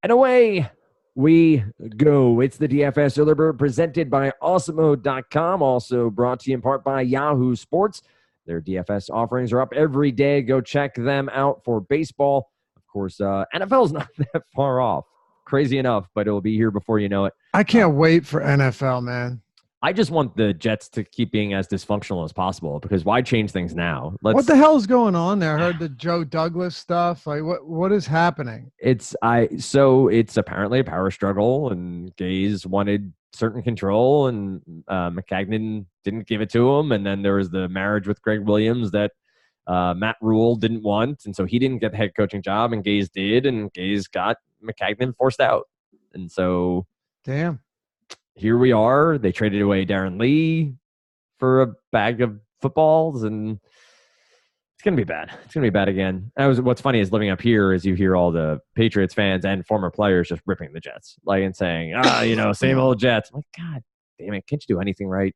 And away we go. It's the DFS Early Bird presented by Awesemo.com, also brought to you in part by Yahoo Sports. Their DFS offerings are up every day. Go check them out for baseball. Of course, NFL is not that far off. Crazy enough, but it'll be here before you know it. I can't wait for NFL, man. I just want the Jets to keep being as dysfunctional as possible because why change things now? What the hell is going on there? I heard the Joe Douglas stuff. Like, what is happening? So it's apparently a power struggle, and Gaze wanted certain control, and McCagnon didn't give it to him. And then there was the marriage with Greg Williams that Matt Rule didn't want, and so he didn't get the head coaching job, and Gaze did, and Gaze got McCagnon forced out. And so, damn. Here we are. They traded away Darren Lee for a bag of footballs, and it's going to be bad. It's going to be bad again. What's funny is living up here is you hear all the Patriots fans and former players just ripping the Jets, and saying, same old Jets. I'm like, God damn it. Can't you do anything right?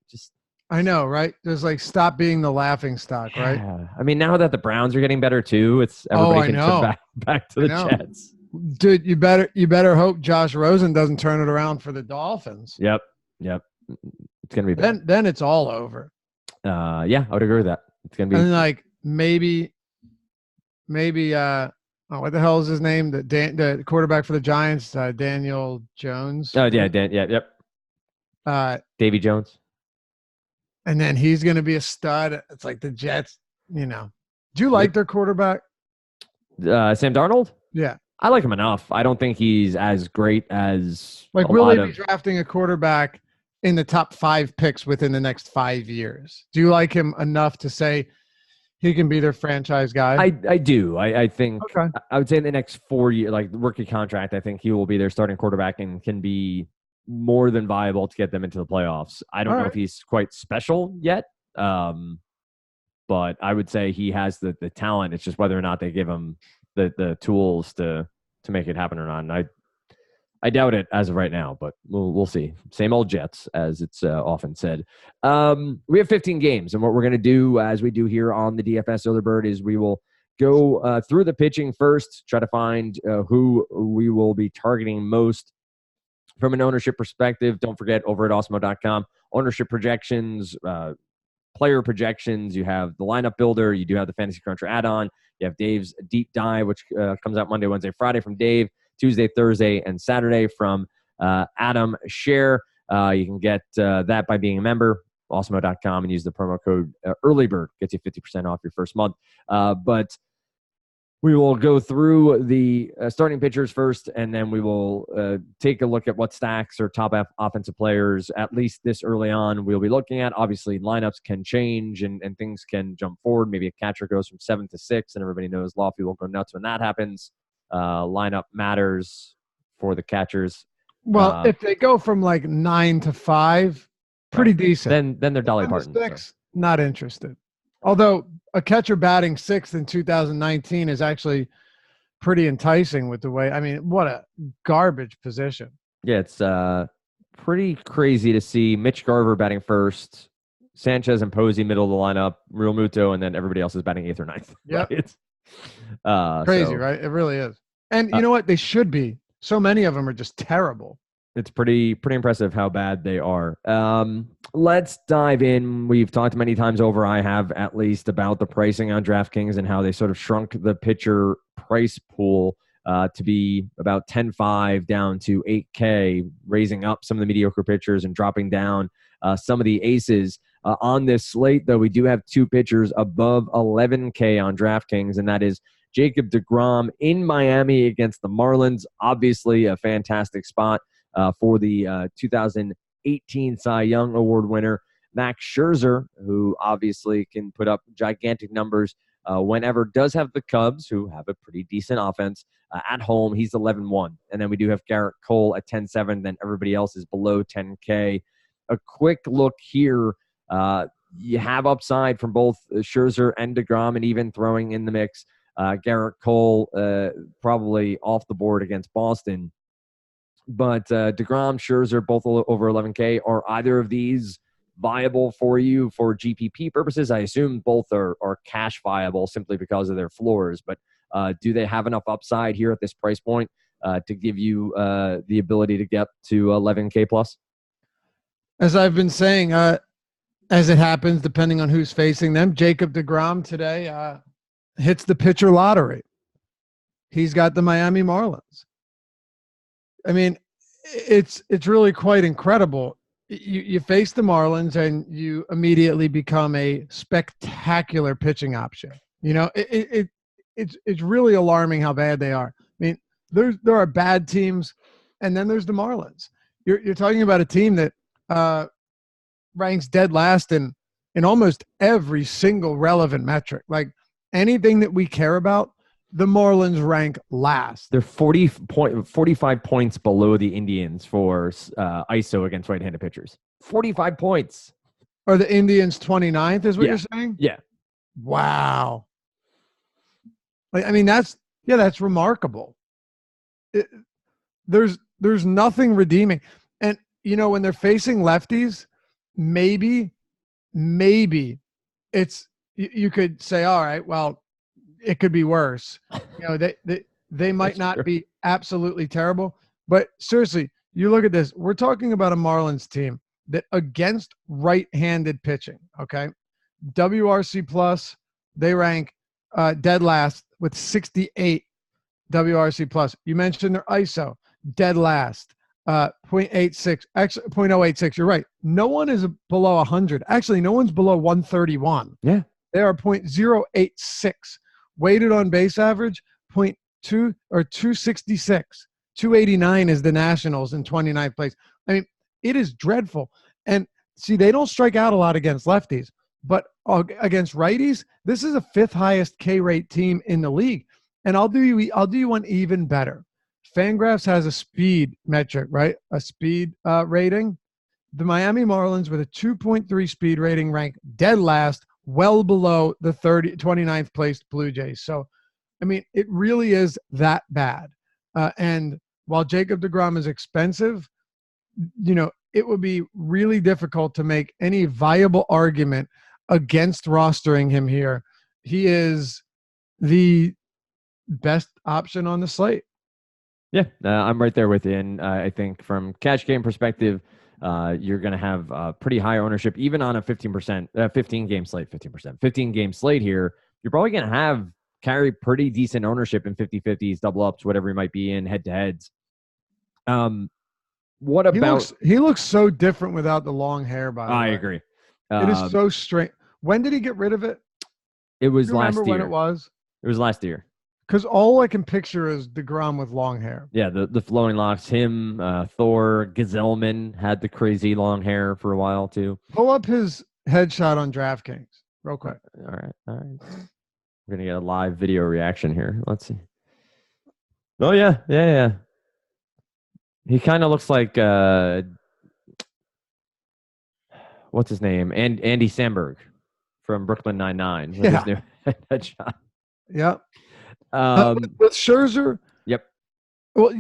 I know, right? Just stop being the laughing stock, right? Yeah. I mean, now that the Browns are getting better too, it's everybody can turn back to the Jets. Dude, you better hope Josh Rosen doesn't turn it around for the Dolphins. Yep. It's gonna be bad. Then it's all over. Yeah, I would agree with that. It's gonna be maybe what the hell is his name? The quarterback for the Giants, Daniel Jones. Oh yeah, yep. Davy Jones. And then he's gonna be a stud. It's like the Jets. Do you like their quarterback? Sam Darnold? Yeah. I like him enough. I don't think he's as great as will they be drafting a quarterback in the top 5 picks within the next 5 years? Do you like him enough to say he can be their franchise guy? I do. I think okay. I would say in the next 4 years, like the rookie contract, I think he will be their starting quarterback and can be more than viable to get them into the playoffs. I don't know if he's quite special yet, but I would say he has the talent. It's just whether or not they give him the tools to make it happen or not. And I doubt it as of right now, but we'll see. Same old Jets, as it's often said. We have 15 games, and what we're going to do, as we do here on the DFS Early Bird, is we will go through the pitching first, try to find who we will be targeting most from an ownership perspective. Don't forget, over at Awesemo.com, ownership projections, player projections. You have the lineup builder. You do have the Fantasy Cruncher add-on. You have Dave's Deep Dive, which comes out Monday, Wednesday, Friday from Dave, Tuesday, Thursday, and Saturday from Adam Scher. You can get that by being a member, Awesemo.com, and use the promo code EARLYBIRD. Gets you 50% off your first month. But we will go through the starting pitchers first, and then we will take a look at what stacks or top offensive players, at least this early on, we'll be looking at. Obviously, lineups can change and things can jump forward. Maybe a catcher goes from 7 to 6, and everybody knows Lofty will go nuts when that happens. Lineup matters for the catchers. Well, if they go from 9 to 5, pretty decent. Then they're Dolly Parton. 6, not interested. Although a catcher batting 6th in 2019 is actually pretty enticing with the way. I mean, what a garbage position. Yeah, it's pretty crazy to see Mitch Garver batting first, Sanchez and Posey middle of the lineup, Real Muto, and then everybody else is batting 8th or 9th. Yeah, it's crazy, right? It really is. And you know what? They should be. So many of them are just terrible. It's pretty impressive how bad they are. Let's dive in. We've talked many times over, I have at least, about the pricing on DraftKings and how they sort of shrunk the pitcher price pool to be about 10.5 down to 8K, raising up some of the mediocre pitchers and dropping down some of the aces. On this slate, though, we do have 2 pitchers above 11K on DraftKings, and that is Jacob deGrom in Miami against the Marlins. Obviously, a fantastic spot for the 2018 Cy Young Award winner, Max Scherzer, who obviously can put up gigantic numbers whenever, does have the Cubs, who have a pretty decent offense at home. He's 11-1. And then we do have Garrett Cole at 10.7. Then everybody else is below 10K. A quick look here. You have upside from both Scherzer and deGrom, and even throwing in the mix Garrett Cole, probably off the board against Boston. But deGrom, Scherzer, both over 11K. Are either of these viable for you for GPP purposes? I assume both are cash viable simply because of their floors. But do they have enough upside here at this price point to give you the ability to get to 11K plus? As I've been saying, as it happens, depending on who's facing them, Jacob deGrom today hits the pitcher lottery. He's got the Miami Marlins. I mean, it's really quite incredible. You face the Marlins and you immediately become a spectacular pitching option. You know, it's really alarming how bad they are. I mean, there are bad teams, and then there's the Marlins. You're talking about a team that ranks dead last in almost every single relevant metric. Like anything that we care about, the Marlins rank last. They're 45 points below the Indians for ISO against right-handed pitchers. 45 points. Are the Indians 29th is what you're saying? Yeah. Wow. I mean, that's remarkable. There's nothing redeeming. And, you know, when they're facing lefties, maybe it's, you could say, all right, well, it could be worse. You know, they might not be absolutely terrible, but seriously, you look at this. We're talking about a Marlins team that against right-handed pitching, okay? WRC plus, they rank dead last with 68 WRC plus. You mentioned their ISO, dead last, 0.86, actually 0.086. You're right. No one is below 100. Actually, no one's below 131. Yeah. They are 0.086. Weighted on base average, 0.2 or 266. 289 is the Nationals in 29th place. I mean, it is dreadful. And see, they don't strike out a lot against lefties, but against righties, this is a 5th highest K rate team in the league. And I'll do you one even better. Fangraphs has a speed metric, right? A speed rating. The Miami Marlins with a 2.3 speed rating rank dead last, well below the 29th placed Blue Jays. So, I mean, it really is that bad. And while Jacob deGrom is expensive, you know, it would be really difficult to make any viable argument against rostering him here. He is the best option on the slate. Yeah, I'm right there with you. And I think from cash game perspective, you're going to have pretty high ownership, even on a 15 game slate here. You're probably going to carry pretty decent ownership in 50-50s, double ups, whatever it might be in head-to-heads. What about... He looks so different without the long hair, by the way. I agree. It is so strange. When did he get rid of it? It was last year. Remember when it was? It was last year. Because all I can picture is deGrom with long hair. Yeah, the flowing locks. Him, Thor, Gazelman had the crazy long hair for a while, too. Pull up his headshot on DraftKings real quick. All right. We're going to get a live video reaction here. Let's see. Oh, yeah. He kind of looks like, what's his name? Andy Samberg from Brooklyn Nine-Nine. With his new headshot. Yep. With Scherzer. Yep. Well,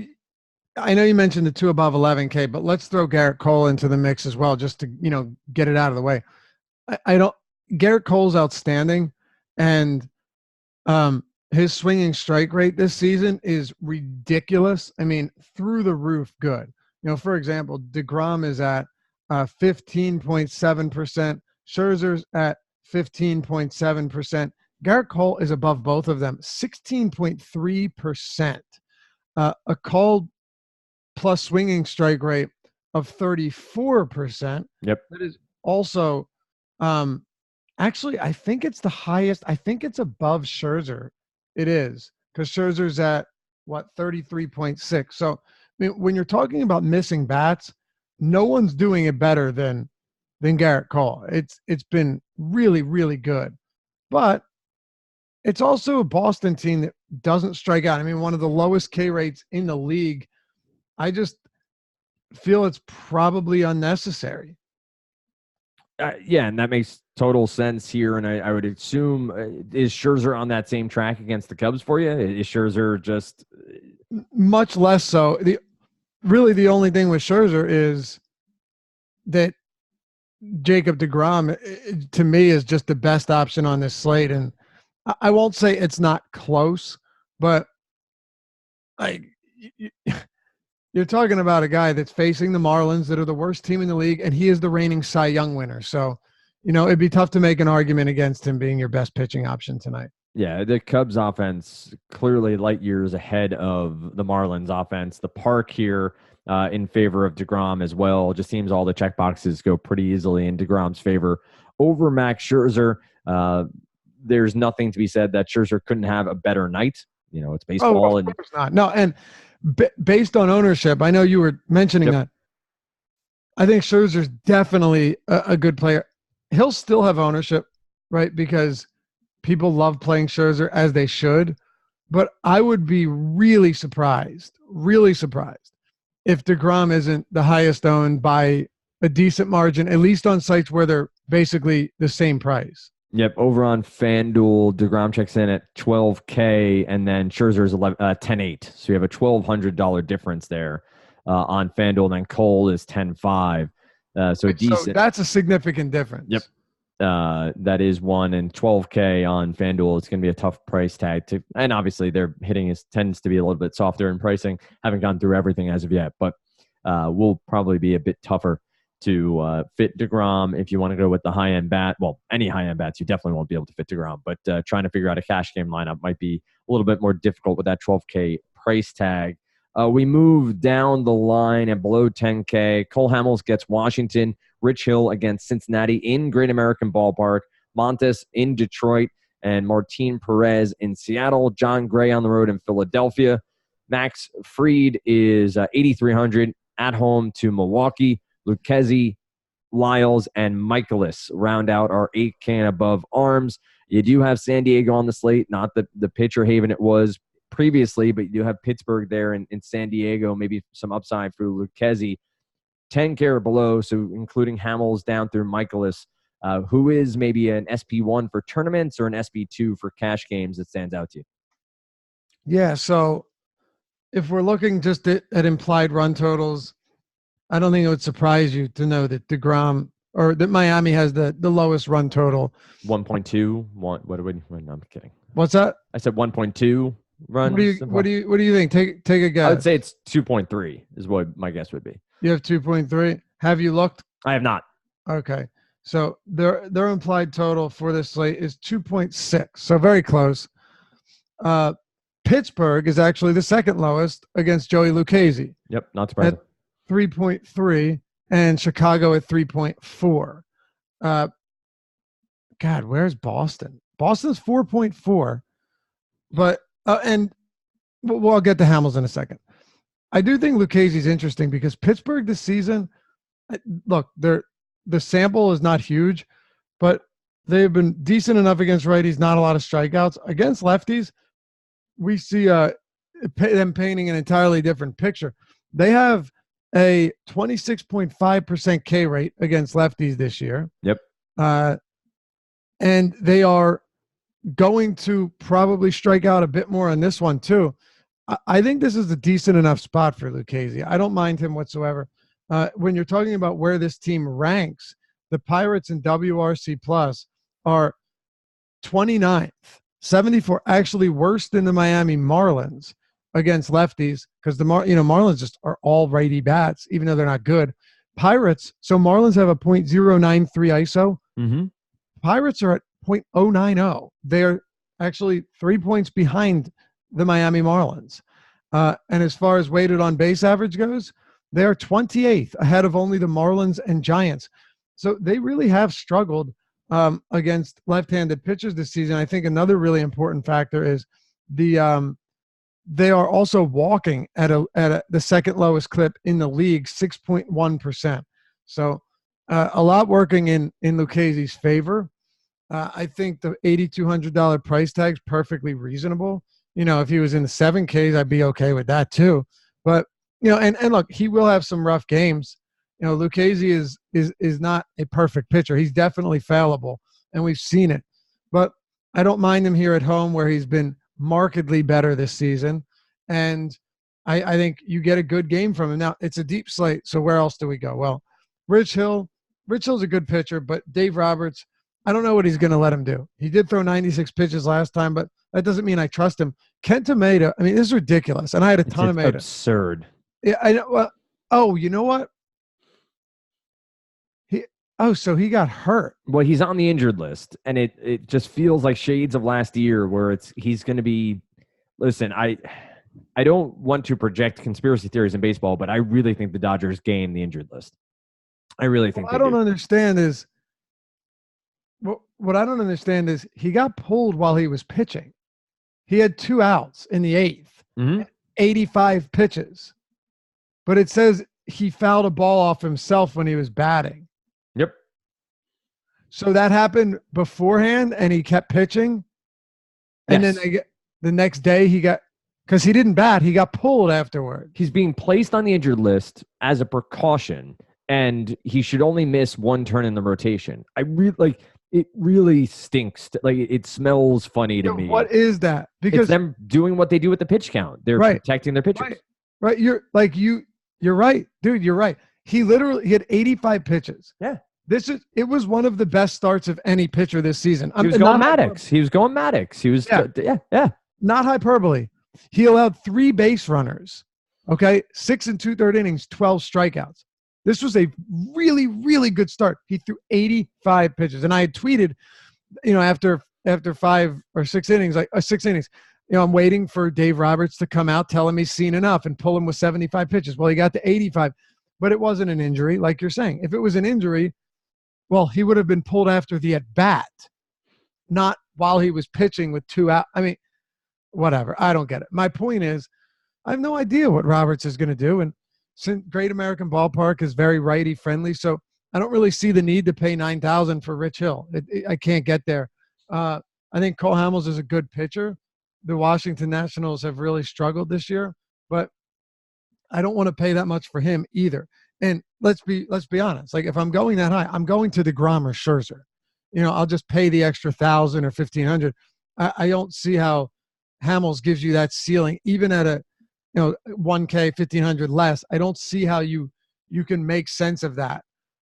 I know you mentioned the 2 above 11K, but let's throw Garrett Cole into the mix as well, just to, you know, get it out of the way. Garrett Cole's outstanding, and his swinging strike rate this season is ridiculous. I mean, through the roof good. You know, for example, deGrom is at 15.7%. Scherzer's at 15.7%. Garrett Cole is above both of them, 16.3%. A called plus swinging strike rate of 34%. Yep. That is also, actually, I think it's the highest. I think it's above Scherzer. It is, because Scherzer's at, 33.6. So, I mean, when you're talking about missing bats, no one's doing it better than Garrett Cole. It's been really, really good. But it's also a Boston team that doesn't strike out. I mean, one of the lowest K rates in the league. I just feel it's probably unnecessary. Yeah, and that makes total sense here. And I would assume, is Scherzer on that same track against the Cubs for you? Is Scherzer just... Much less so. The only thing with Scherzer is that Jacob deGrom, to me, is just the best option on this slate. And I won't say it's not close, but you're talking about a guy that's facing the Marlins, that are the worst team in the league, and he is the reigning Cy Young winner. So, it'd be tough to make an argument against him being your best pitching option tonight. Yeah, the Cubs offense clearly light years ahead of the Marlins offense. The park here in favor of deGrom as well. Just seems all the check boxes go pretty easily in deGrom's favor over Max Scherzer. There's nothing to be said that Scherzer couldn't have a better night. It's baseball. Of course not. No, and based on ownership, I know you were mentioning that. I think Scherzer's definitely a good player. He'll still have ownership, right? Because people love playing Scherzer, as they should. But I would be really surprised if deGrom isn't the highest owned by a decent margin, at least on sites where they're basically the same price. Yep, over on FanDuel, deGrom checks in at $12K, and then Scherzer is $10.8. So you have a $1,200 difference there on FanDuel, and then Cole is $10.5. So decent. So that's a significant difference. Yep. That is one, and $12K on FanDuel. It's going to be a tough price tag and obviously their hitting tends to be a little bit softer in pricing. Haven't gone through everything as of yet, but will probably be a bit tougher to fit deGrom if you want to go with the high-end bat. Well, any high-end bats, you definitely won't be able to fit deGrom, but trying to figure out a cash game lineup might be a little bit more difficult with that $12K price tag. We move down the line and below $10K. Cole Hamels gets Washington. Rich Hill against Cincinnati in Great American Ballpark. Montes in Detroit, and Martin Perez in Seattle. John Gray on the road in Philadelphia. Max Fried is 8,300 at home to Milwaukee. Lucchesi, Lyles, and Michaelis round out our 8K and above arms. You do have San Diego on the slate, not the pitcher haven it was previously, but you do have Pittsburgh there in San Diego, maybe some upside for Lucchesi. 10K or below, so including Hamels down through Michaelis, who is maybe an SP1 for tournaments or an SP2 for cash games that stands out to you? Yeah, so if we're looking just at implied run totals, I don't think it would surprise you to know that deGrom or that Miami has the lowest run total. 1.2. What are we? No, I'm kidding. What's that? I said 1.2 runs. What do you think? Take a guess. I would say it's 2.3 is what my guess would be. You have 2.3. Have you looked? I have not. Okay. So their implied total for this slate is 2.6. So very close. Pittsburgh is actually the second lowest against Joey Lucchesi. Yep, not surprising. At 3.3, and Chicago at 3.4. God, where's Boston? Boston's 4.4. But and I'll get to Hamels in a second. I do think Lucchesi's interesting because Pittsburgh this season, look, the sample is not huge, but they've been decent enough against righties, not a lot of strikeouts. Against lefties, we see them painting an entirely different picture. They have a 26.5% K rate against lefties this year. Yep. And they are going to probably strike out a bit more on this one too. I think this is a decent enough spot for Lucchesi. I don't mind him whatsoever. When you're talking about where this team ranks, the Pirates in WRC Plus are 29th, 74, actually worse than the Miami Marlins against lefties because the Marlins just are all righty bats, even though they're not good. Pirates, so Marlins have a .093 ISO. Mm-hmm. Pirates are at .090. They're actually 3 points behind the Miami Marlins. And as far as weighted on base average goes, they're 28th, ahead of only the Marlins and Giants. So they really have struggled against left-handed pitchers this season. I think another really important factor is they are also walking at the second lowest clip in the league, 6.1%. So a lot working in Lucchesi's favor. I think the $8,200 price tag is perfectly reasonable. If he was in the 7Ks, I'd be okay with that too. But, and look, he will have some rough games. Lucchesi is not a perfect pitcher. He's definitely fallible, and we've seen it. But I don't mind him here at home where he's been markedly better this season. And I think you get a good game from him. Now, it's a deep slate, so where else do we go? Well, Rich Hill's a good pitcher, but Dave Roberts, I don't know what he's going to let him do. He did throw 96 pitches last time, but that doesn't mean I trust him. Kenta Maeda, I mean, this is ridiculous. And I had a ton of Maeda. Absurd. Yeah, I know. Well, oh, you know what? So he got hurt. Well, he's on the injured list, and it just feels like shades of last year where he's going to be. Listen, I don't want to project conspiracy theories in baseball, but I really think the Dodgers gained the injured list. I really think. What I don't understand is he got pulled while he was pitching. He had 2 outs in the 8th, 85 pitches, but it says he fouled a ball off himself when he was batting. Yep. So that happened beforehand, and he kept pitching. And then the next day because he didn't bat, he got pulled afterward. He's being placed on the injured list as a precaution, and he should only miss 1 turn in the rotation. It really stinks. It smells funny to me. What is that? Because it's them doing what they do with the pitch count. They're protecting their pitchers. Right. You're right, dude. You're right. He had 85 pitches. Yeah. It was one of the best starts of any pitcher this season. He was going Maddox. He was not hyperbole. He allowed 3 base runners. Okay. 6 2/3 innings, 12 strikeouts. This was a really, really good start. He threw 85 pitches. And I had tweeted, after 5 or 6 innings, 6 innings, I'm waiting for Dave Roberts to come out, tell him he's seen enough and pull him with 75 pitches. Well, he got to 85, but it wasn't an injury, like you're saying. If it was an injury, well, he would have been pulled after the at-bat, not while he was pitching with 2 out. I mean, whatever. I don't get it. My point is, I have no idea what Roberts is going to do. And since Great American Ballpark is very righty-friendly, so I don't really see the need to pay $9,000 for Rich Hill. I can't get there. I think Cole Hamels is a good pitcher. The Washington Nationals have really struggled this year, but I don't want to pay that much for him either. And let's be honest. If I'm going that high, I'm going to deGrom or Scherzer. I'll just pay the extra $1,000 or $1,500. I don't see how Hamels gives you that ceiling, even at a $1K, $1,500 less. I don't see how you can make sense of that.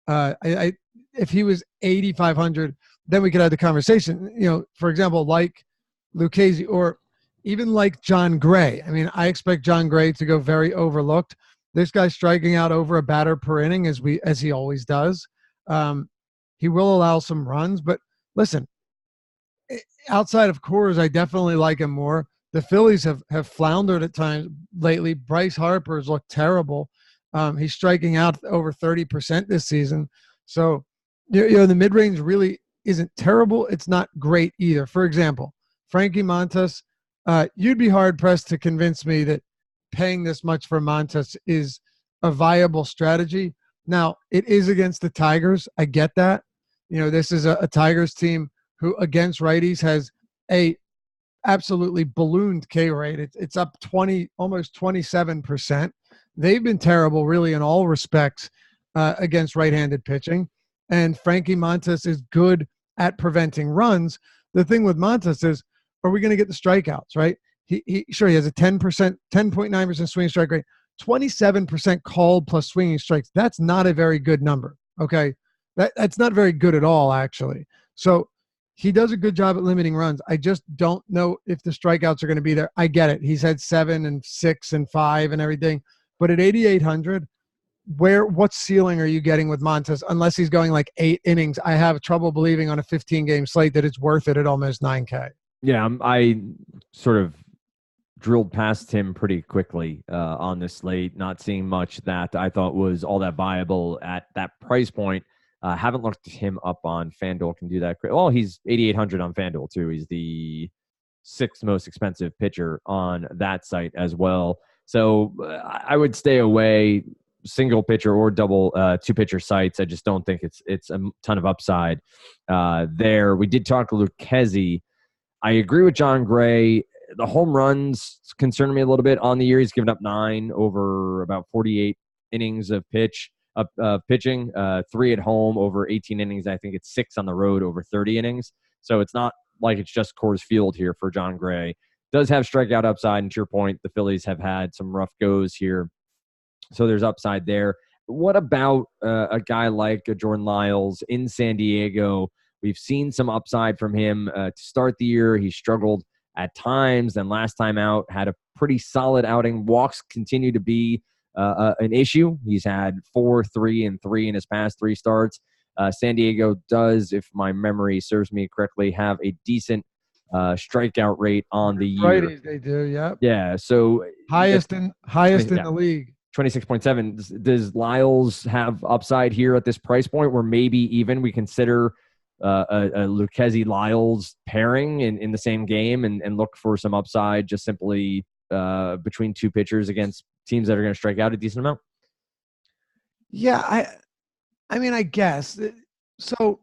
If he was $8,500, then we could have the conversation. For example, like Lucchesi or even like John Gray. I mean, I expect John Gray to go very overlooked. This guy's striking out over a batter per inning as he always does. He will allow some runs, but listen, outside of Coors, I definitely like him more. The Phillies have floundered at times lately. Bryce Harper's looked terrible. He's striking out over 30% this season. So, the mid-range really isn't terrible. It's not great either. For example, Frankie Montas, you'd be hard-pressed to convince me that paying this much for Montas is a viable strategy. Now, it is against the Tigers. I get that. This is a Tigers team who against righties has a absolutely ballooned K rate. It's up almost 27%. They've been terrible really in all respects against right-handed pitching. And Frankie Montas is good at preventing runs. The thing with Montas is, are we going to get the strikeouts, right? He has a 10.9% swinging strike rate, 27% called plus swinging strikes. That's not a very good number, okay? That's not very good at all, actually. So he does a good job at limiting runs. I just don't know if the strikeouts are going to be there. I get it. He's had 7 and 6 and 5 and everything. But at 8,800, what ceiling are you getting with Montas? Unless he's going 8 innings, I have trouble believing on a 15-game slate that it's worth it at almost 9K. Yeah, I sort of drilled past him pretty quickly on this slate, not seeing much that I thought was all that viable at that price point. Haven't looked him up on FanDuel. Can do that. Well, he's 8,800 on FanDuel too. He's the 6th most expensive pitcher on that site as well. So I would stay away single pitcher or double 2-pitcher sites. I just don't think it's a ton of upside there. We did talk to Lucchesi. I agree with John Gray. The home runs concern me a little bit on the year. He's given up 9 over about 48 innings of pitching, 3 at home over 18 innings. I think it's 6 on the road over 30 innings. So it's not like it's just Coors Field here for John Gray. Does have strikeout upside, and to your point, the Phillies have had some rough goes here. So there's upside there. What about a guy like Jordan Lyles in San Diego We've seen some upside from him to start the year. He struggled at times. Then last time out, had a pretty solid outing. Walks continue to be an issue. He's had 4, 3, and 3 in his past 3 starts. San Diego does, if my memory serves me correctly, have a decent strikeout rate on the year. Righties, they do, yep. Yeah, so highest in the league. 26.7. Does Lyles have upside here at this price point where maybe even we consider a Lucchesi Lyles pairing in the same game and look for some upside just simply between 2 pitchers against teams that are going to strike out a decent amount? Yeah, I mean, I guess. So, all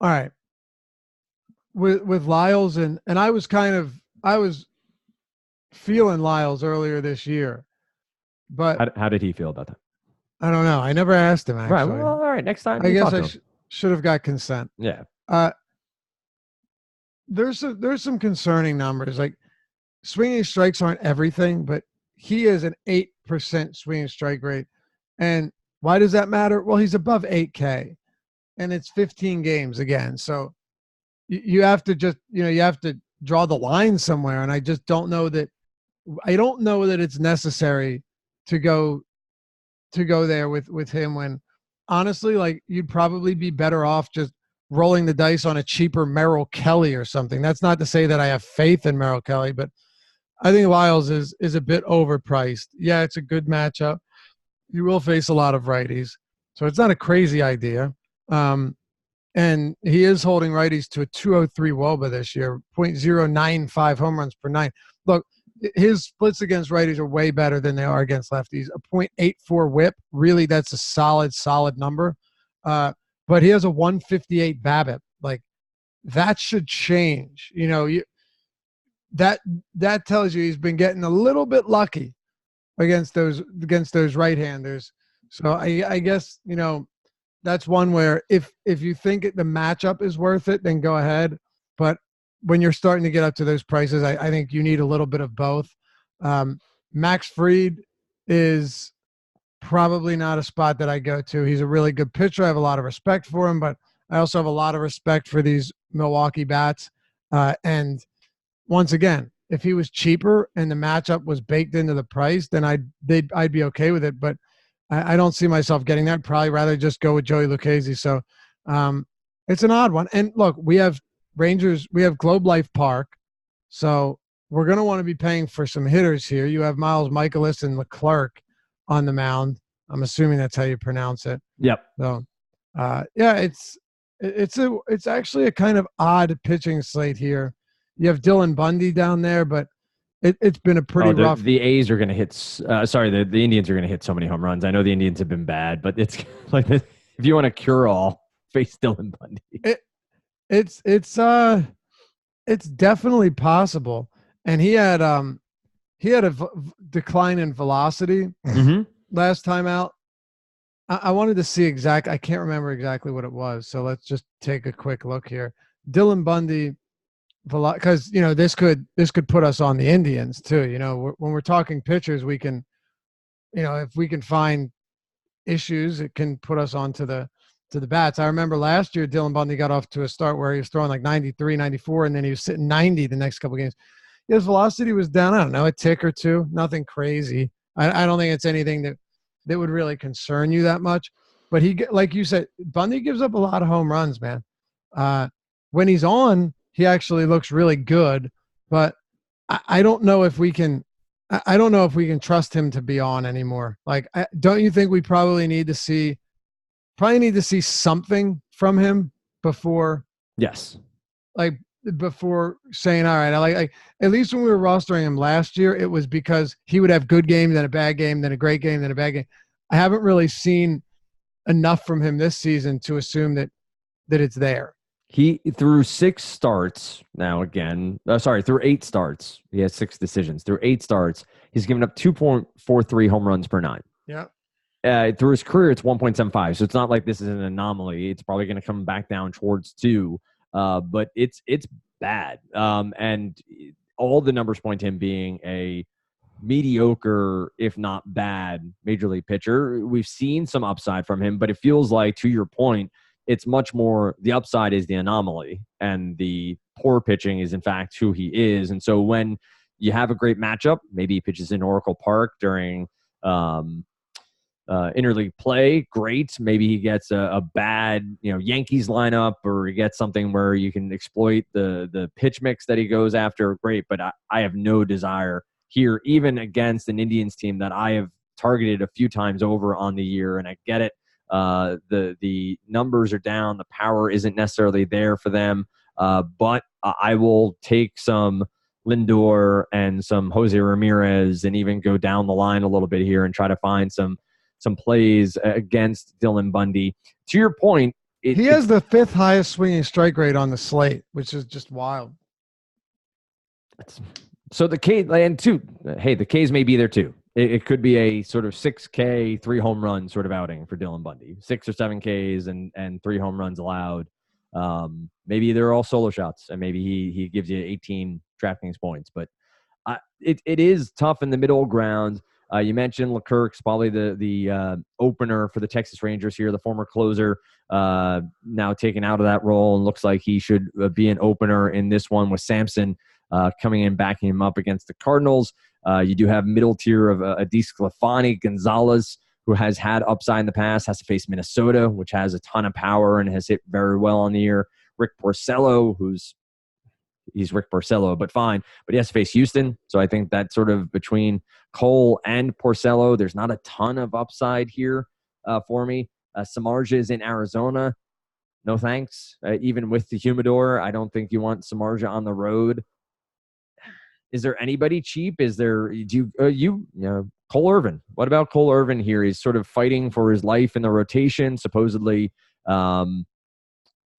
right. With Lyles and I was feeling Lyles earlier this year, but how did he feel about that? I don't know. I never asked him, actually. Right. Well, all right. Next time, I guess I should have got consent. Yeah. There's some concerning numbers. Like, swinging strikes aren't everything, but he is an 8% swinging strike rate. And why does that matter? Well, he's above 8K, and it's 15 games again. So you have to just, you have to draw the line somewhere. And I just don't know that it's necessary to go there with him, when honestly, like, you'd probably be better off just rolling the dice on a cheaper Merrill Kelly or something. That's not to say that I have faith in Merrill Kelly, but I think Lyles is a bit overpriced. Yeah, it's a good matchup. He will face a lot of righties, so it's not a crazy idea. And he is holding righties to a 203 WOBA this year, 0.095 home runs per 9. Look, his splits against righties are way better than they are against lefties. A 0.84 WHIP, really, that's a solid number. But he has a 158 BABIP. Like, that should change. That tells you he's been getting a little bit lucky against those right-handers. So I guess, that's one where if you think the matchup is worth it, then go ahead. But when you're starting to get up to those prices, I think you need a little bit of both. Max Fried is probably not a spot that I go to. He's a really good pitcher. I have a lot of respect for him, but I also have a lot of respect for these Milwaukee bats. And once again, if he was cheaper and the matchup was baked into the price, then I'd be okay with it. But I don't see myself getting that. Probably rather just go with Joey Lucchesi. So it's an odd one. And look, we have Rangers, we have Globe Life Park. So we're going to want to be paying for some hitters here. You have Miles Michaelis and Leclerc on the mound. I'm assuming that's how you pronounce it. Yep. So yeah, it's actually a kind of odd pitching slate here. You have Dylan Bundy down there, but it's been a pretty rough. The A's are going to hit. The Indians are going to hit so many home runs. I know the Indians have been bad, but it's like if you want a cure all, face Dylan Bundy. It's definitely possible. And he had a decline in velocity last time out. I wanted to see I can't remember exactly what it was. So let's just take a quick look here. Dylan Bundy. Because this could put us on the Indians too. When we're talking pitchers, we can, if we can find issues, it can put us onto the bats. I remember last year Dylan Bundy got off to a start where he was throwing like 93, 94, and then he was sitting 90 the next couple of games. His velocity was down, I don't know, a tick or two, nothing crazy. I don't think it's anything that would really concern you that much. But he, like you said, Bundy gives up a lot of home runs, man. When he's on, he actually looks really good, but I don't know if we can. I don't know if we can trust him to be on anymore. Like, don't you think we probably need to see something from him before? Yes. Like, before saying, all right, I like at least when we were rostering him last year, it was because he would have good game, then a bad game, then a great game, then a bad game. I haven't really seen enough from him this season to assume that it's there. He through 6 starts now again. Through 8 starts. He has 6 decisions. Through 8 starts, he's given up 2.43 home runs per 9. Yeah. Through his career, it's 1.75. So it's not like this is an anomaly. It's probably going to come back down towards 2. But it's bad. And all the numbers point to him being a mediocre, if not bad, major league pitcher. We've seen some upside from him, but it feels like, to your point, it's much more the upside is the anomaly, and the poor pitching is in fact who he is. And so when you have a great matchup, maybe he pitches in Oracle Park during interleague play, great. Maybe he gets a bad Yankees lineup, or he gets something where you can exploit the pitch mix that he goes after, great. But I have no desire here, even against an Indians team that I have targeted a few times over on the year, and I get it. The numbers are down, the power isn't necessarily there for them, but I will take some Lindor and some Jose Ramirez and even go down the line a little bit here and try to find some plays against Dylan Bundy. To your point, he has the 5th highest swinging strike rate on the slate, which is just wild. So the K, and two, hey, the Ks may be there too. It could be a sort of 6K, 3 home run sort of outing for Dylan Bundy. 6 or 7 Ks and 3 home runs allowed. Maybe they're all solo shots, and maybe he gives you 18 DraftKings points. But it is tough in the middle ground. You mentioned Leclerc's probably the opener for the Texas Rangers here, the former closer, now taken out of that role, and looks like he should be an opener in this one with Sampson coming in, backing him up against the Cardinals. You do have middle tier of Adesclafani, Gonzalez, who has had upside in the past, has to face Minnesota, which has a ton of power and has hit very well on the year. Rick Porcello, he's Rick Porcello, but fine. But he has to face Houston. So I think that sort of between Cole and Porcello, there's not a ton of upside here for me. Samardzija is in Arizona. No thanks. Even with the humidor, I don't think you want Samardzija on the road. Is there anybody cheap? Is there Cole Irvin? What about Cole Irvin here? He's sort of fighting for his life in the rotation. Supposedly, I'm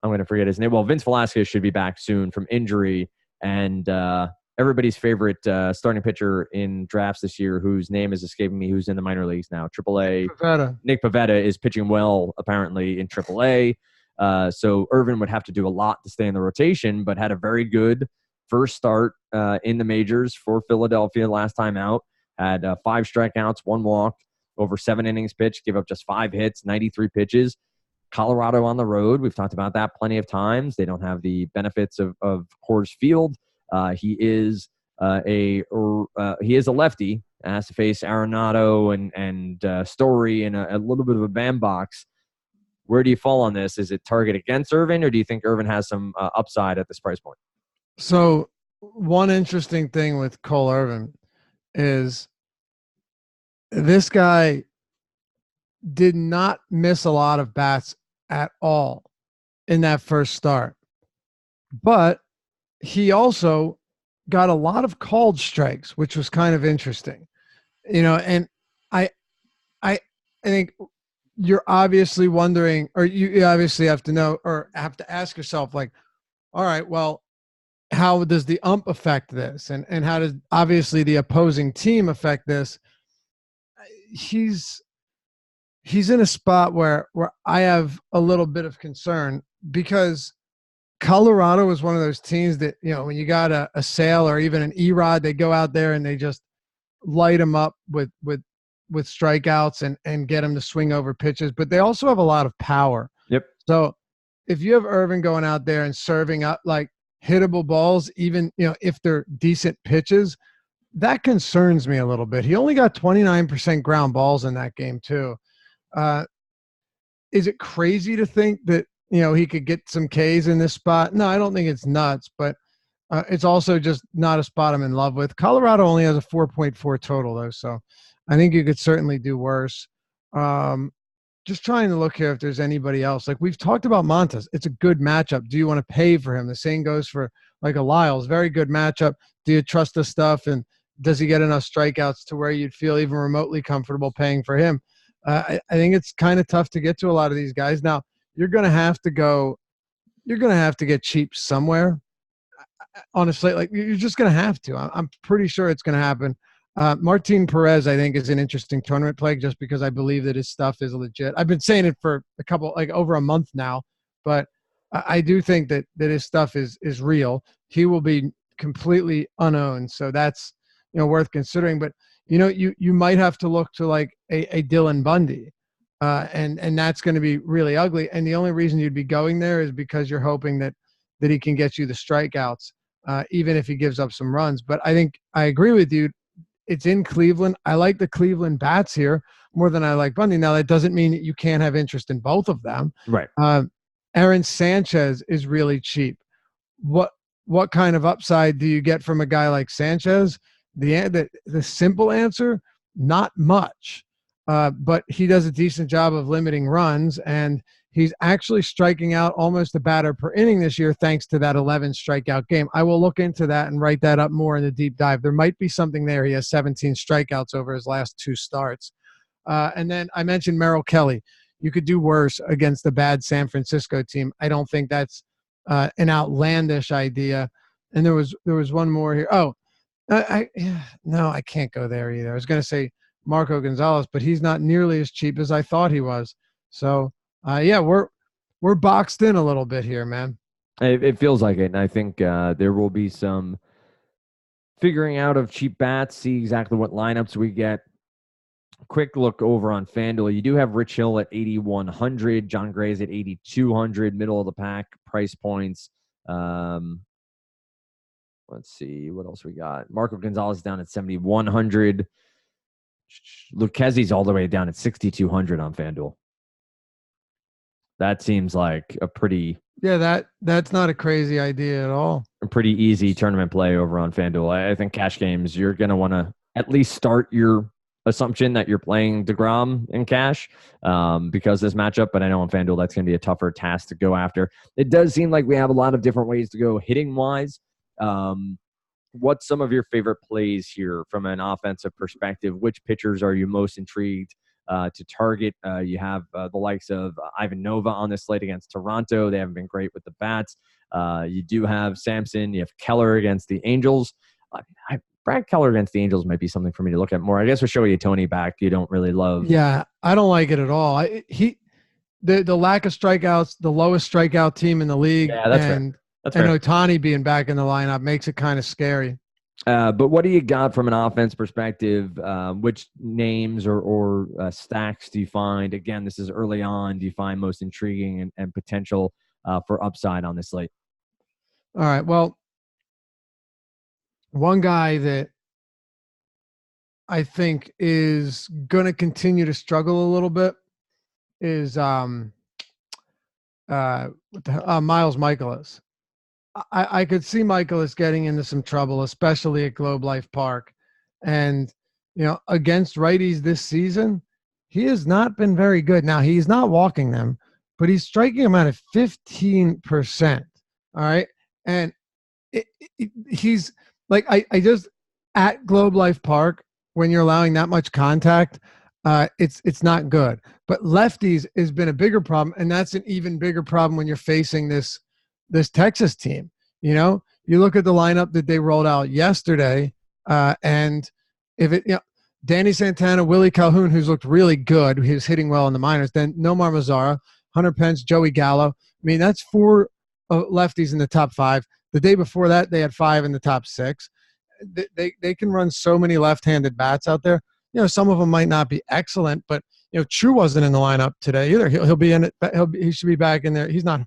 going to forget his name. Well, Vince Velasquez should be back soon from injury, and everybody's favorite starting pitcher in drafts this year, whose name is escaping me, who's in the minor leagues now, AAA. Nick Pivetta is pitching well, apparently, in AAA. So Irvin would have to do a lot to stay in the rotation, but had a very good first start in the majors for Philadelphia last time out. Had 5 strikeouts, 1 walk, over 7 innings pitched, gave up just 5 hits, 93 pitches. Colorado on the road, we've talked about that plenty of times. They don't have the benefits of Coors Field. He is a lefty, has to face Arenado and Story in a little bit of a bandbox. Where do you fall on this? Is it target against Irvin, or do you think Irvin has some upside at this price point? So one interesting thing with Cole Irvin is this guy did not miss a lot of bats at all in that first start, but he also got a lot of called strikes, which was kind of interesting, and I think you're obviously wondering, or you obviously have to know, or have to ask yourself, like, all right, well, how does the ump affect this? And how does obviously the opposing team affect this? He's in a spot where I have a little bit of concern, because Colorado is one of those teams that, when you got a Sale or even an Erod, they go out there and they just light them up with strikeouts and get them to swing over pitches, but they also have a lot of power. Yep. So if you have Irvin going out there and serving up like hittable balls, even, if they're decent pitches, that concerns me a little bit. He only got 29% ground balls in that game too. Is it crazy to think that, he could get some Ks in this spot? No, I don't think it's nuts, but it's also just not a spot I'm in love with. Colorado only has a 4.4 total though, so I think you could certainly do worse. Just trying to look here if there's anybody else. Like we've talked about Montas. It's a good matchup. Do you want to pay for him? The same goes for like a Lyles. Very good matchup. Do you trust the stuff? And does he get enough strikeouts to where you'd feel even remotely comfortable paying for him? I think it's kind of tough to get to a lot of these guys. Now, you're going to have to get cheap somewhere on a slate. Like you're just going to have to. I'm pretty sure it's going to happen. Martin Perez, I think, is an interesting tournament play just because I believe that his stuff is legit. I've been saying it for over a month now, but I do think that his stuff is real. He will be completely unowned, so that's worth considering. But you might have to look to like a Dylan Bundy and that's going to be really ugly. And the only reason you'd be going there is because you're hoping that he can get you the strikeouts, even if he gives up some runs. But I think I agree with you. It's in Cleveland. I like the Cleveland bats here more than I like Bundy. Now, that doesn't mean that you can't have interest in both of them. Right. Aaron Sanchez is really cheap. What kind of upside do you get from a guy like Sanchez? The simple answer, not much. But he does a decent job of limiting runs, and he's actually striking out almost a batter per inning this year thanks to that 11 strikeout game. I will look into that and write that up more in the deep dive. There might be something there. He has 17 strikeouts over his last 2 starts. And then I mentioned Merrill Kelly. You could do worse against the bad San Francisco team. I don't think that's an outlandish idea. And there was one more here. Oh, no, I can't go there either. I was going to say Marco Gonzalez, but he's not nearly as cheap as I thought he was. So, yeah, we're boxed in a little bit here, man. It feels like it, and I think there will be some figuring out of cheap bats, see exactly what lineups we get. Quick look over on FanDuel. You do have Rich Hill at 8,100, John Gray's at 8,200, middle of the pack price points. Let's see what else we got. Marco Gonzalez down at 7,100. Lucchese's all the way down at 6,200 on FanDuel. That seems like a pretty that's not a crazy idea at all. A pretty easy tournament play over on FanDuel. I think cash games, you're going to want to at least start your assumption that you're playing DeGrom in cash because this matchup, but I know on FanDuel that's going to be a tougher task to go after. It does seem like we have a lot of different ways to go hitting-wise. What's some of your favorite plays here from an offensive perspective? Which pitchers are you most intrigued to target? You have the likes of Ivan Nova on this slate against Toronto. They haven't been great with the bats. You do have Sampson. You have Keller against the Angels. Brad Keller against the Angels might be something for me to look at more. I guess with Shohei Ohtani back, you don't really love. Yeah, I don't like it at all. The lack of strikeouts, the lowest strikeout team in the league. Yeah, that's fair. That's and fair. Ohtani being back in the lineup makes it kind of scary. But what do you got from an offense perspective? Which names or stacks do you find? Again, this is early on. Do you find most intriguing and potential for upside on this slate? All right. Well, one guy that I think is going to continue to struggle a little bit is Miles Michaelis. I could see Michaelis getting into some trouble, especially at Globe Life Park. And, against righties this season, he has not been very good. Now, he's not walking them, but he's striking them out at 15%. All right. And he's like, I just at Globe Life Park, when you're allowing that much contact, it's not good. But lefties has been a bigger problem, and that's an even bigger problem when you're facing this Texas team. You look at the lineup that they rolled out yesterday, and Danny Santana, Willie Calhoun, who's looked really good, who's hitting well in the minors, then Nomar Mazara, Hunter Pence, Joey Gallo. I mean, that's 4 lefties in the top 5. The day before that, they had 5 in the top 6. They can run so many left-handed bats out there. Some of them might not be excellent, but True wasn't in the lineup today either. He'll be in it. He should be back in there. He's not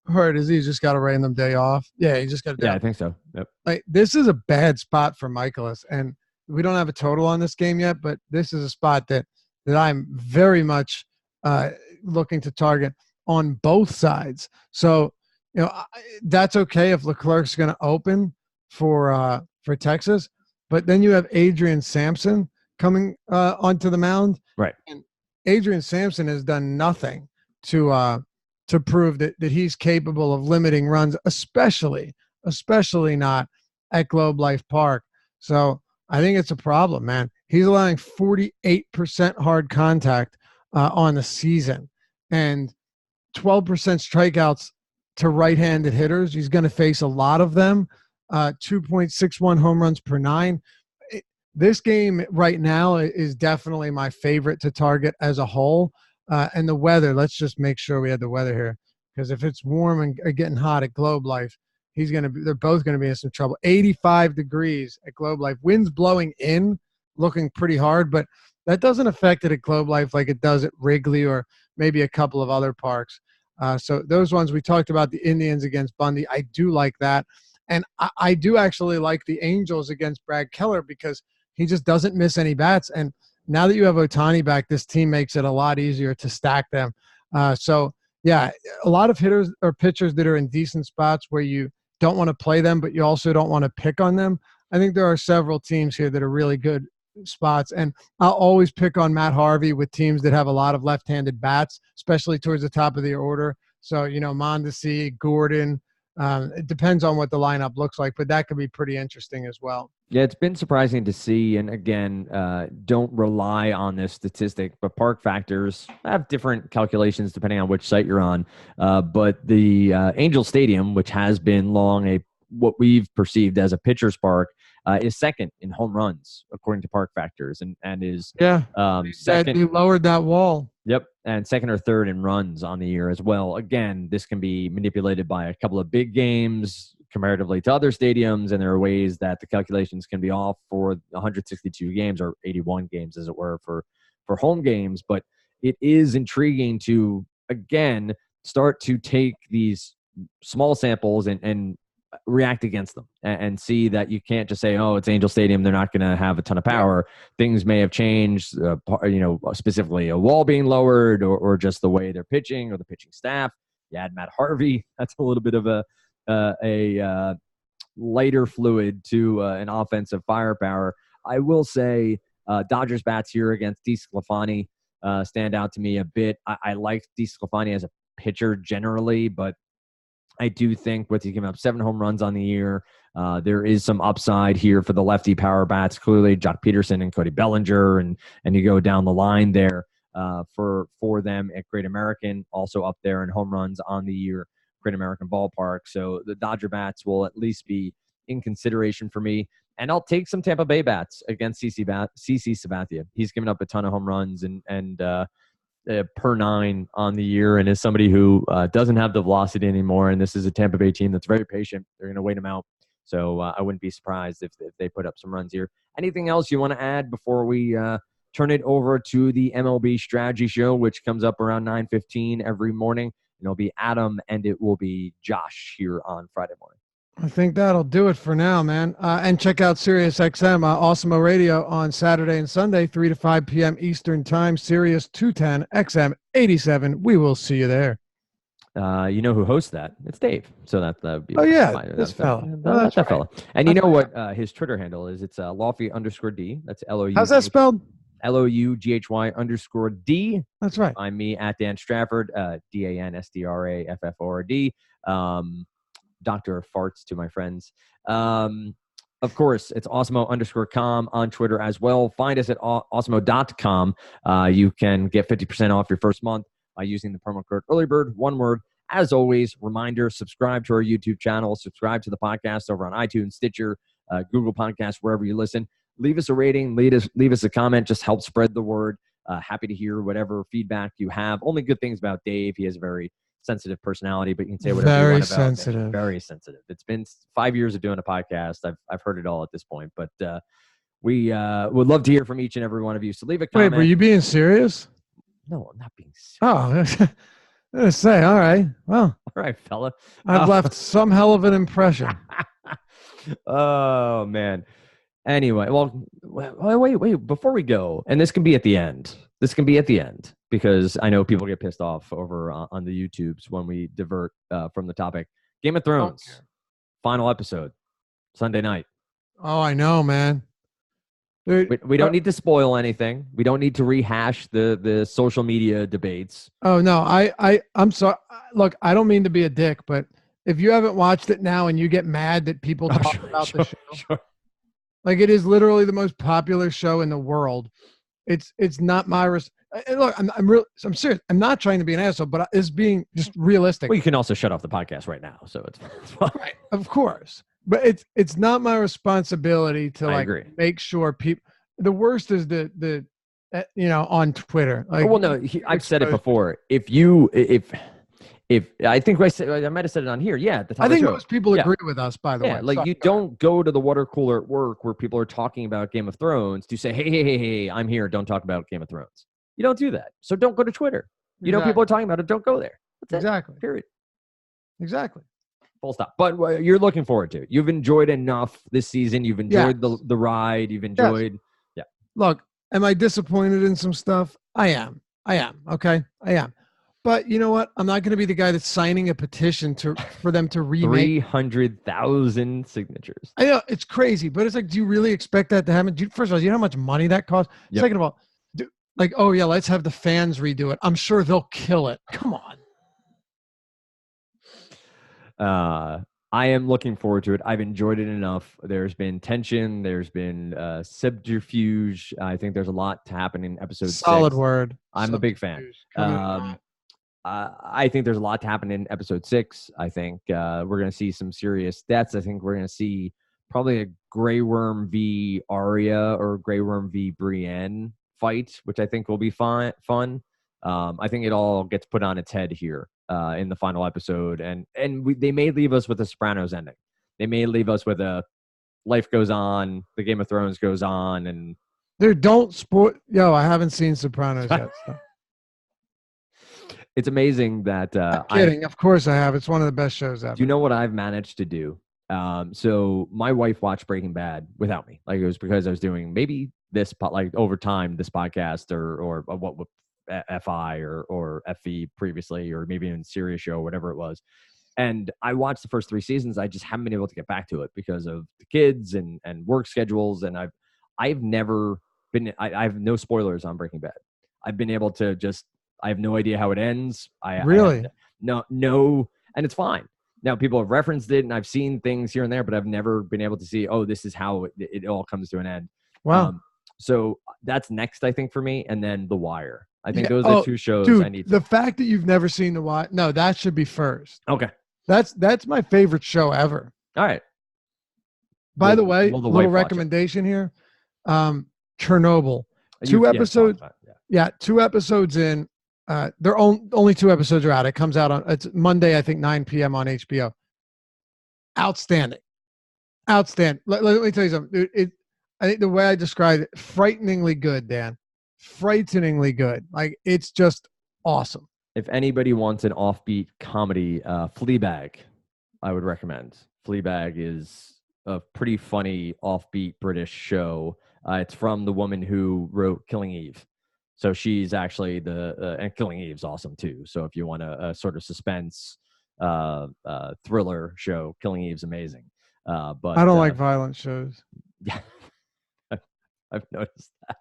hurt, is he? He's just got a random day off. Yeah, he just got a day Yeah, off. I think so. Yep. Like, this is a bad spot for Michaelis, and we don't have a total on this game yet, but this is a spot that I'm very much looking to target on both sides. So, that's okay if Leclerc's going to open for Texas, but then you have Adrian Sampson coming onto the mound. Right. And Adrian Sampson has done nothing to prove that he's capable of limiting runs, especially not at Globe Life Park. So I think it's a problem, man. He's allowing 48% hard contact on the season and 12% strikeouts to right-handed hitters. He's going to face a lot of them. 2.61 home runs per 9. This game right now is definitely my favorite to target as a whole. And the weather, let's just make sure we had the weather here, because if it's warm and getting hot at Globe Life, they're both going to be in some trouble. 85 degrees at Globe Life. Winds blowing in looking pretty hard, but that doesn't affect it at Globe Life like it does at Wrigley or maybe a couple of other parks. So those ones we talked about, the Indians against Bundy, I do like that. And I do actually like the Angels against Brad Keller because he just doesn't miss any bats. And now that you have Ohtani back, this team makes it a lot easier to stack them. So, yeah, a lot of hitters or pitchers that are in decent spots where you don't want to play them, but you also don't want to pick on them. I think there are several teams here that are really good spots. And I'll always pick on Matt Harvey with teams that have a lot of left-handed bats, especially towards the top of the order. So, Mondesi, Gordon, it depends on what the lineup looks like, but that could be pretty interesting as well. Yeah, it's been surprising to see. And again, don't rely on this statistic, but park factors have different calculations depending on which site you're on. But the Angel Stadium, which has been long what we've perceived as a pitcher's park, is second in home runs according to park factors, and is second. He lowered that wall. Yep, and second or third in runs on the year as well. Again, this can be manipulated by a couple of big games comparatively to other stadiums, and there are ways that the calculations can be off for 162 games or 81 games, as it were, for home games. But it is intriguing to, again, start to take these small samples and react against them and see that you can't just say, oh, it's Angel Stadium, they're not going to have a ton of power. Things may have changed, specifically a wall being lowered or just the way they're pitching or the pitching staff. You add Matt Harvey, that's a little bit of a lighter fluid to an offensive firepower. I will say Dodgers bats here against DeSclafani stand out to me a bit. I like DeSclafani as a pitcher generally, but I do think with you giving up 7 home runs on the year, there is some upside here for the lefty power bats. Clearly, Jock Peterson and Cody Bellinger, and you go down the line there for them at Great American, also up there in home runs on the year, Great American Ballpark. So the Dodger bats will at least be in consideration for me. And I'll take some Tampa Bay bats against CC Sabathia. He's given up a ton of home runs and per 9 on the year, and is somebody who doesn't have the velocity anymore. And this is a Tampa Bay team that's very patient. They're going to wait him out. So I wouldn't be surprised if they put up some runs here. Anything else you want to add before we turn it over to the MLB strategy show, which comes up around 9:15 every morning? And it'll be Adam and it will be Josh here on Friday morning. I think that'll do it for now, man. And check out Sirius XM, Awesemo Radio on Saturday and Sunday, 3 to 5 p.m. Eastern Time, Sirius 210, XM 87. We will see you there. You know who hosts that? It's Dave. So that would be. Oh, yeah, this fella. That's that fella. And you know what his Twitter handle is? It's Lofty_D. That's LOU. How's that spelled? LOUGHY_D. That's right. I'm me at Dan Strafford, DANSTRAFFORD. Dr. Farts to my friends. Of course, it's Awesemo_com on Twitter as well. Find us at awesemo.com. You can get 50% off your first month by using the promo code EARLYBIRD, one word. As always, reminder, subscribe to our YouTube channel, subscribe to the podcast over on iTunes, Stitcher, Google Podcasts, wherever you listen. Leave us a rating, leave us a comment, just help spread the word. Happy to hear whatever feedback you have. Only good things about Dave. He has a very sensitive personality, but you can say whatever you want about him. Very sensitive. It's been 5 years of doing a podcast. I've heard it all at this point, but we would love to hear from each and every one of you. So leave a comment. Wait, were you being serious? No, I'm not being serious. Oh, I was going to say, all right. Well, all right, fella. I've left some hell of an impression. Oh, man. Anyway, well, wait. Before we go, and this can be at the end. Because I know people get pissed off over on the YouTubes when we divert from the topic. Game of Thrones, final episode, Sunday night. Oh, I know, man. Dude, we don't need to spoil anything. We don't need to rehash the social media debates. Oh, no. I'm sorry. Look, I don't mean to be a dick, but if you haven't watched it now and you get mad that people talk about the show, sure. Like it is literally the most popular show in the world. It's not my look. I'm serious. I'm not trying to be an asshole, but it's being just realistic. Well, you can also shut off the podcast right now, so it's fine. Right, of course. But it's not my responsibility to make sure people. The worst is the on Twitter. Like, well, no, I've said it before. If I think I might have said it on here. Yeah, at the top I think of the show. most people Yeah. agree with us, by the Yeah, way. like Sorry, you go ahead. don't go to the water cooler at work where people are talking about Game of Thrones to say, hey, I'm here. Don't talk about Game of Thrones. You don't do that. So don't go to Twitter. You know people are Exactly. talking about it. Don't go there. That's Exactly. it. Period. Exactly. Full stop. But you're looking forward to it. You've enjoyed enough this season. You've enjoyed the ride. You've enjoyed. Yeah. Look, am I disappointed in some stuff? I am. Okay, I am. But you know what? I'm not going to be the guy that's signing a petition for them to remake 300,000 signatures. I know it's crazy, but it's like, do you really expect that to happen? First of all, you know how much money that costs? Yep. Second of all, oh yeah, let's have the fans redo it. I'm sure they'll kill it. Come on. I am looking forward to it. I've enjoyed it enough. There's been tension. There's been subterfuge. I think there's a lot to happen in episode 6. Solid word. I'm a big fan. I think there's a lot to happen in episode 6. I think we're going to see some serious deaths. I think we're going to see probably a Grey Worm v. Arya or Grey Worm v. Brienne fight, which I think will be fun. I think it all gets put on its head here in the final episode, and they may leave us with a Sopranos ending. They may leave us with a life goes on, the Game of Thrones goes on, and dude, don't spoil. Yo, I haven't seen Sopranos yet. So. It's amazing that I'm kidding. Of course I have. It's one of the best shows ever. Do you know what I've managed to do? So my wife watched Breaking Bad without me. Like it was because I was doing maybe this like over time this podcast or what with FI or FE previously, or maybe in Serious Show, whatever it was. And I watched the first 3 seasons. I just haven't been able to get back to it because of the kids and work schedules. And I've never been. I have no spoilers on Breaking Bad. I've been able to just. I have no idea how it ends. Really? No, and it's fine. Now people have referenced it, and I've seen things here and there, but I've never been able to see. Oh, this is how it all comes to an end. Wow. So that's next, I think, for me, and then The Wire. I think those are 2 shows dude, I need. The fact that you've never seen The Wire, no, that should be first. Okay. That's my favorite show ever. All right. By the way, little recommendation here. Chernobyl. 2 episodes. Yeah, 2 episodes in. They're only 2 episodes are out. It comes out on it's Monday, I think 9 p.m. on HBO. Outstanding. Let me tell you something. Dude, I think the way I described it, frighteningly good, Dan. Frighteningly good. Like it's just awesome. If anybody wants an offbeat comedy, Fleabag, I would recommend. Fleabag is a pretty funny offbeat British show. It's from the woman who wrote Killing Eve. So she's actually and Killing Eve's awesome too. So if you want a sort of suspense thriller show, Killing Eve's amazing. But I don't like violent shows. Yeah, I've noticed that.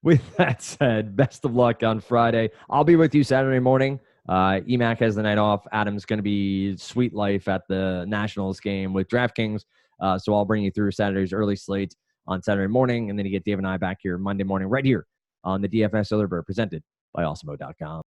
With that said, best of luck on Friday. I'll be with you Saturday morning. EMAC has the night off. Adam's going to be sweet life at the Nationals game with DraftKings. So I'll bring you through Saturday's early slate on Saturday morning, and then you get Dave and I back here Monday morning right here on the DFS Early Bird presented by Awesemo.com.